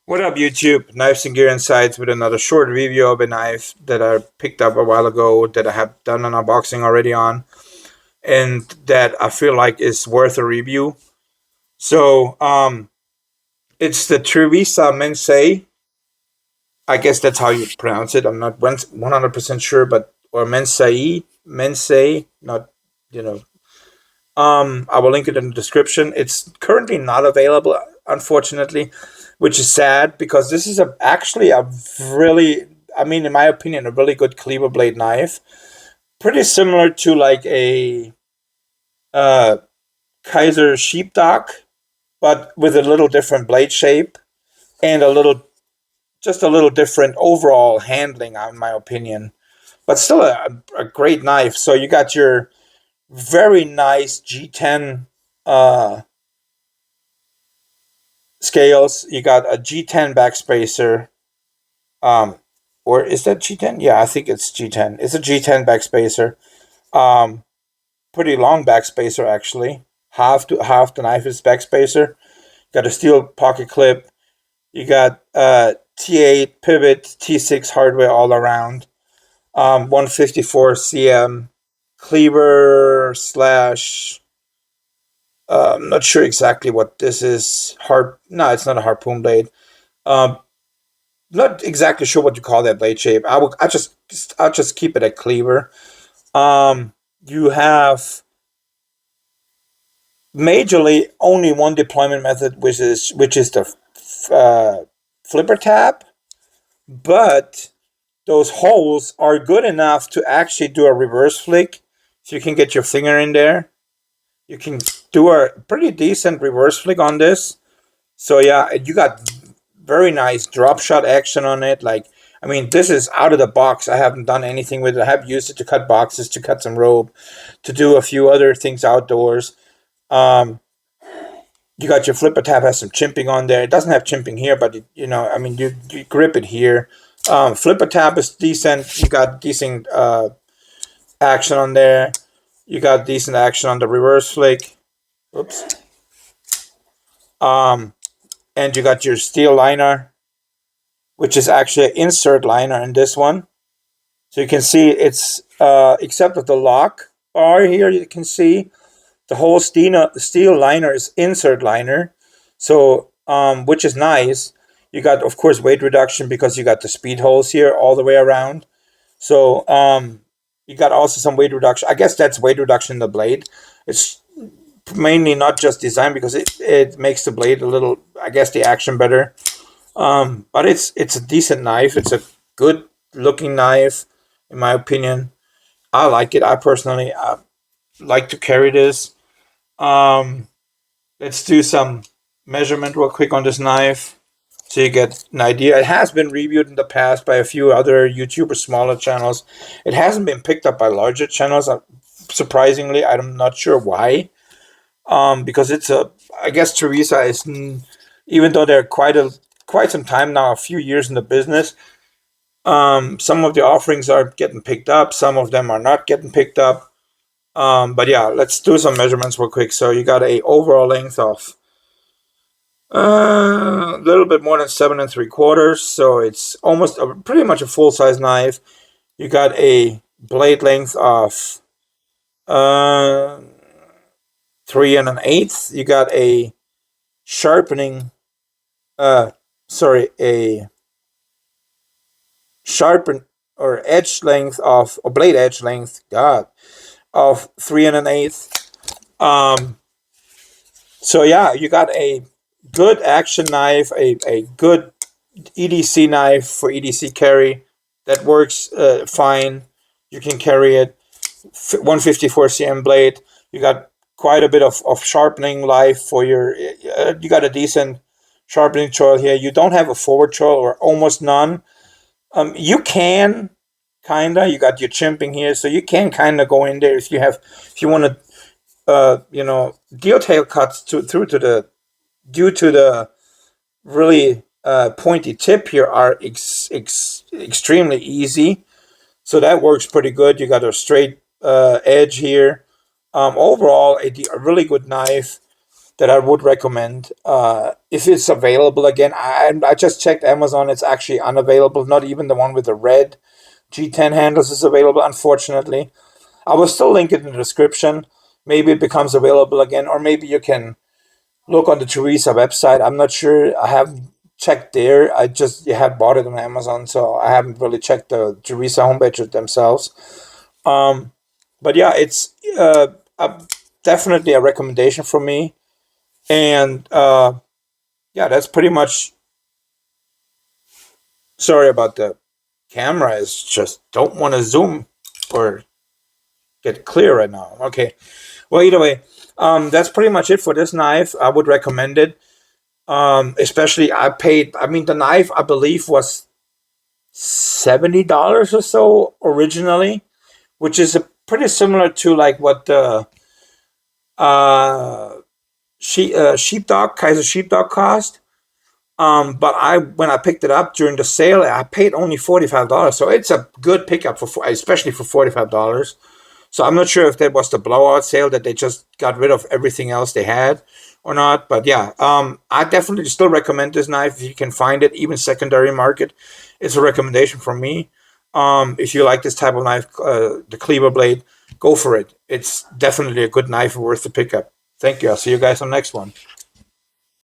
What up, YouTube? Knives and Gear Insights with another short review of a knife that I picked up a while ago that I have done an unboxing already on, and that I feel like is worth a review. So, it's the Trivisa Mensae. I guess that's how you pronounce it. I'm not 100% sure, but or Mensae, not you know. I will link it in the description. It's currently not available, unfortunately, which is sad because this is actually a really, I mean, in my opinion, a really good cleaver blade knife. Pretty similar to like a uh, Kaiser sheepdog, but with a little different blade shape and just a little different overall handling, in my opinion. But still a great knife. So you got your very nice G10 uh, scales. You got a G10 backspacer. Um, or is that G10? Yeah, I think it's G10. It's a G10 backspacer. Um, Pretty long backspacer actually. Half the knife is backspacer. Got a steel pocket clip. You got T8 pivot, T6 hardware all around. 154 cm cleaver slash. I'm not sure exactly what this is. No, it's not a harpoon blade. Um, Not exactly sure what you call that blade shape. I'll just keep it at cleaver. You have majorly only one deployment method, which is the flipper tab, but those holes are good enough to actually do a reverse flick, so you can get your finger in there. You can do a pretty decent reverse flick on this. So yeah, you got very nice drop shot action on it. Like, I mean, this is out of the box. I haven't done anything with it. I have used it to cut boxes, to cut some rope, to do a few other things outdoors. Um, you got your flipper tab has some chimping on there. It doesn't have chimping here, but I mean, you grip it here. Flipper tab is decent. You got decent action on there. You got decent action on the reverse flick. Oops. Um, and you got your steel liner, which is actually an insert liner in this one. So you can see it's, except of the lock bar here, you can see the whole steel liner is insert liner. So, which is nice. You got, of course, weight reduction because you got the speed holes here all the way around. So, you got also some weight reduction. I guess that's weight reduction in the blade. It's mainly not just design because it makes the blade a little, I guess, the action better. But it's a decent knife. It's a good looking knife, in my opinion. I like it. I personally like to carry this. Um, let's do some measurement real quick on this knife so you get an idea. It has been reviewed in the past by a few other YouTubers, smaller channels. It hasn't been picked up by larger channels. Surprisingly, I'm not sure why. Because I guess Trivisa is, even though they're quite some time now, a few years in the business. Some of the offerings are getting picked up. Some of them are not getting picked up. But yeah, let's do some measurements real quick. So you got a overall length of a little bit more than 7 3/4. So it's almost pretty much a full size knife. You got a blade length of uh, 3 1/8. You got a sharpening, uh, sorry, a sharpen or edge length of, or blade edge length, God, of 3 1/8. Um, so yeah, you got a good action knife, a good EDC knife for EDC carry that works fine. You can carry it. 154 cm blade. You got quite a bit of sharpening life for your. You got a decent sharpening choil here. You don't have a forward choil, or almost none. You can kinda. You got your chimping here, so you can kind of go in there if you want to deal tail cuts through to the, due to the really pointy tip here, are extremely easy. So that works pretty good. You got a straight edge here. Overall, a really good knife. that I would recommend if it's available again. I just checked Amazon; it's actually unavailable. Not even the one with the red G10 handles is available, unfortunately. I will still link it in the description. Maybe it becomes available again, or maybe you can look on the Trivisa website. I'm not sure. I haven't checked there. I just have bought it on Amazon, so I haven't really checked the Trivisa homepage themselves. But yeah, it's definitely a recommendation from me. And yeah, that's pretty much. Sorry about the camera. Is just don't want to zoom or get clear right now. Okay. Well, either way, that's pretty much it for this knife. I would recommend it. Especially I paid. I mean, the knife I believe was $70 or so originally, which is pretty similar to like what the uh, sheepdog Kaiser sheepdog cost. But when I picked it up during the sale, I paid only $45. So it's a good pickup especially for $45. So I'm not sure if that was the blowout sale that they just got rid of everything else they had or not. But yeah, I definitely still recommend this knife if you can find it, even secondary market. It's a recommendation from me. If you like this type of knife, the cleaver blade, go for it. It's definitely a good knife worth the pickup. Thank you. I'll see you guys on the next one.